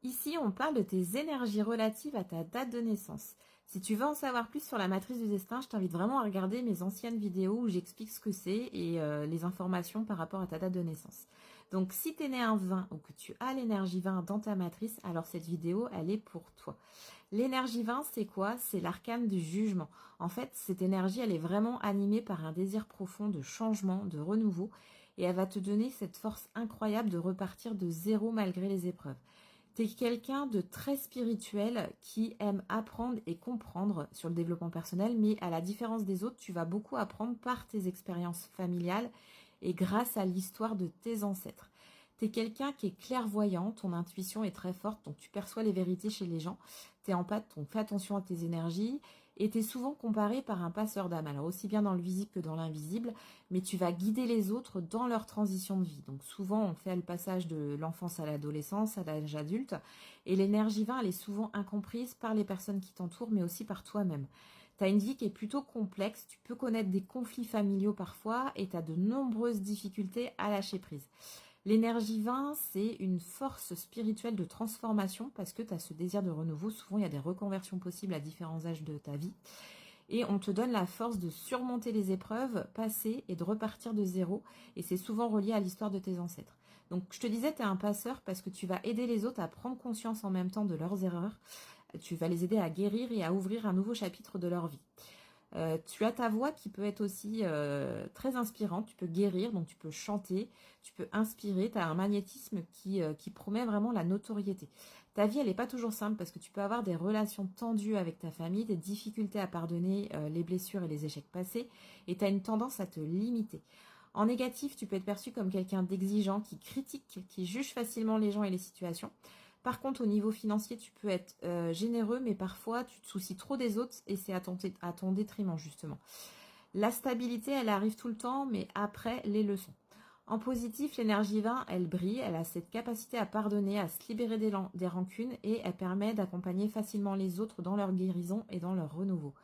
Ici, on parle de tes énergies relatives à ta date de naissance. Si tu veux en savoir plus sur la matrice du destin, je t'invite vraiment à regarder mes anciennes vidéos où j'explique ce que c'est et les informations par rapport à ta date de naissance. Donc, si tu es né un 20 ou que tu as l'énergie 20 dans ta matrice, alors cette vidéo, elle est pour toi. L'énergie 20, c'est quoi? C'est l'arcane du jugement. En fait, cette énergie, elle est vraiment animée par un désir profond de changement, de renouveau, et elle va te donner cette force incroyable de repartir de zéro malgré les épreuves. T'es quelqu'un de très spirituel qui aime apprendre et comprendre sur le développement personnel, mais à la différence des autres, tu vas beaucoup apprendre par tes expériences familiales et grâce à l'histoire de tes ancêtres. T'es quelqu'un qui est clairvoyant, ton intuition est très forte, donc tu perçois les vérités chez les gens. T'es empathe, donc fais attention à tes énergies. Et t'es souvent comparé par un passeur d'âme, alors aussi bien dans le visible que dans l'invisible, mais tu vas guider les autres dans leur transition de vie. Donc souvent, on fait le passage de l'enfance à l'adolescence, à l'âge adulte, et l'énergie 20, elle est souvent incomprise par les personnes qui t'entourent, mais aussi par toi-même. Tu as une vie qui est plutôt complexe, tu peux connaître des conflits familiaux parfois, et tu as de nombreuses difficultés à lâcher prise. L'énergie 20, c'est une force spirituelle de transformation parce que tu as ce désir de renouveau. Souvent, il y a des reconversions possibles à différents âges de ta vie. Et on te donne la force de surmonter les épreuves passées et de repartir de zéro. Et c'est souvent relié à l'histoire de tes ancêtres. Donc, je te disais, tu es un passeur parce que tu vas aider les autres à prendre conscience en même temps de leurs erreurs. Tu vas les aider à guérir et à ouvrir un nouveau chapitre de leur vie. Tu as ta voix qui peut être aussi très inspirante, tu peux guérir, donc tu peux chanter, tu peux inspirer, tu as un magnétisme qui promet vraiment la notoriété. Ta vie, elle n'est pas toujours simple parce que tu peux avoir des relations tendues avec ta famille, des difficultés à pardonner les blessures et les échecs passés, et tu as une tendance à te limiter. En négatif, tu peux être perçu comme quelqu'un d'exigeant, qui critique, qui juge facilement les gens et les situations. Par contre, au niveau financier, tu peux être généreux, mais parfois tu te soucies trop des autres et c'est à ton détriment, justement. La stabilité, elle arrive tout le temps, mais après les leçons. En positif, l'énergie 20, elle brille, elle a cette capacité à pardonner, à se libérer des rancunes et elle permet d'accompagner facilement les autres dans leur guérison et dans leur renouveau.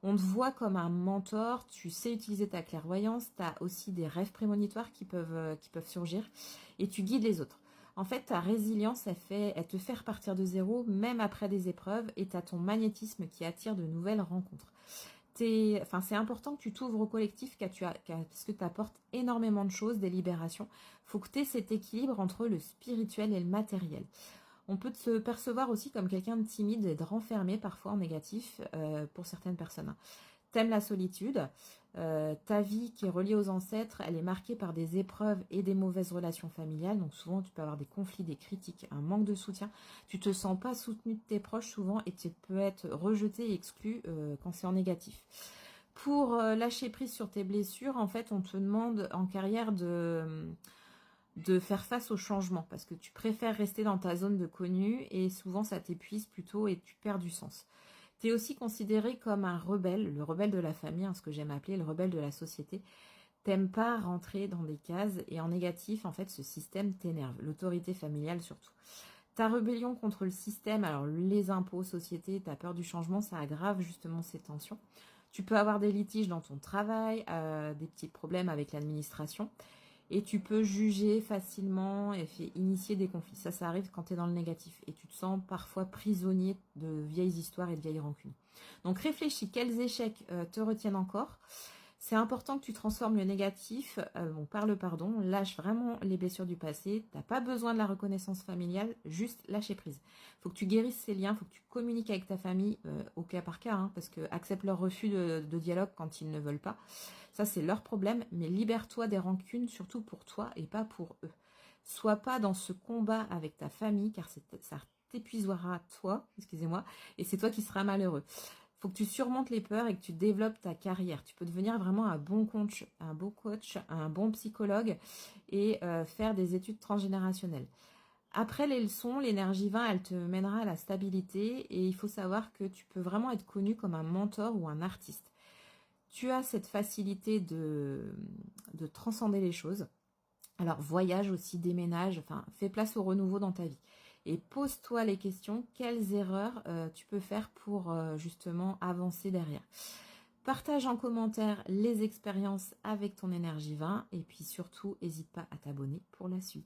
On te voit comme un mentor, tu sais utiliser ta clairvoyance, tu as aussi des rêves prémonitoires qui peuvent surgir et tu guides les autres. En fait, ta résilience, elle te fait repartir de zéro, même après des épreuves, et tu as ton magnétisme qui attire de nouvelles rencontres. C'est important que tu t'ouvres au collectif parce que tu apportes énormément de choses, des libérations. Il faut que tu aies cet équilibre entre le spirituel et le matériel. On peut se percevoir aussi comme quelqu'un de timide et de renfermé, parfois en négatif, pour certaines personnes. T'aimes la solitude, ta vie qui est reliée aux ancêtres, elle est marquée par des épreuves et des mauvaises relations familiales. Donc souvent, tu peux avoir des conflits, des critiques, un manque de soutien. Tu te sens pas soutenu de tes proches souvent et tu peux être rejeté et exclu quand c'est en négatif. Pour lâcher prise sur tes blessures, en fait, on te demande en carrière de faire face au changement parce que tu préfères rester dans ta zone de connu et souvent ça t'épuise plutôt et tu perds du sens. Tu es aussi considéré comme un rebelle, le rebelle de la famille, hein, ce que j'aime appeler le rebelle de la société. T'aimes pas rentrer dans des cases et en négatif, en fait, ce système t'énerve, l'autorité familiale surtout. Ta rébellion contre le système, alors les impôts, société, ta peur du changement, ça aggrave justement ces tensions. Tu peux avoir des litiges dans ton travail, des petits problèmes avec l'administration. Et tu peux juger facilement et initier des conflits. Ça arrive quand tu es dans le négatif. Et tu te sens parfois prisonnier de vieilles histoires et de vieilles rancunes. Donc réfléchis, quels échecs te retiennent encore. C'est important que tu transformes le négatif par le pardon. Lâche vraiment les blessures du passé. Tu n'as pas besoin de la reconnaissance familiale, juste lâcher prise. Il faut que tu guérisses ces liens, il faut que tu communiques avec ta famille au cas par cas, hein, parce que accepte leur refus de dialogue quand ils ne veulent pas. Ça, c'est leur problème, mais libère-toi des rancunes, surtout pour toi et pas pour eux. Sois pas dans ce combat avec ta famille, car ça t'épuisera toi, excusez-moi, et c'est toi qui seras malheureux. Faut que tu surmontes les peurs et que tu développes ta carrière. Tu peux devenir vraiment un bon coach, un bon psychologue et faire des études transgénérationnelles. Après les leçons, l'énergie 20, elle te mènera à la stabilité et il faut savoir que tu peux vraiment être connu comme un mentor ou un artiste. Tu as cette facilité de transcender les choses. Alors voyage aussi, déménage, enfin fais place au renouveau dans ta vie. Et pose-toi les questions, quelles erreurs tu peux faire pour justement avancer derrière. Partage en commentaire les expériences avec ton énergie 20 et puis surtout, n'hésite pas à t'abonner pour la suite.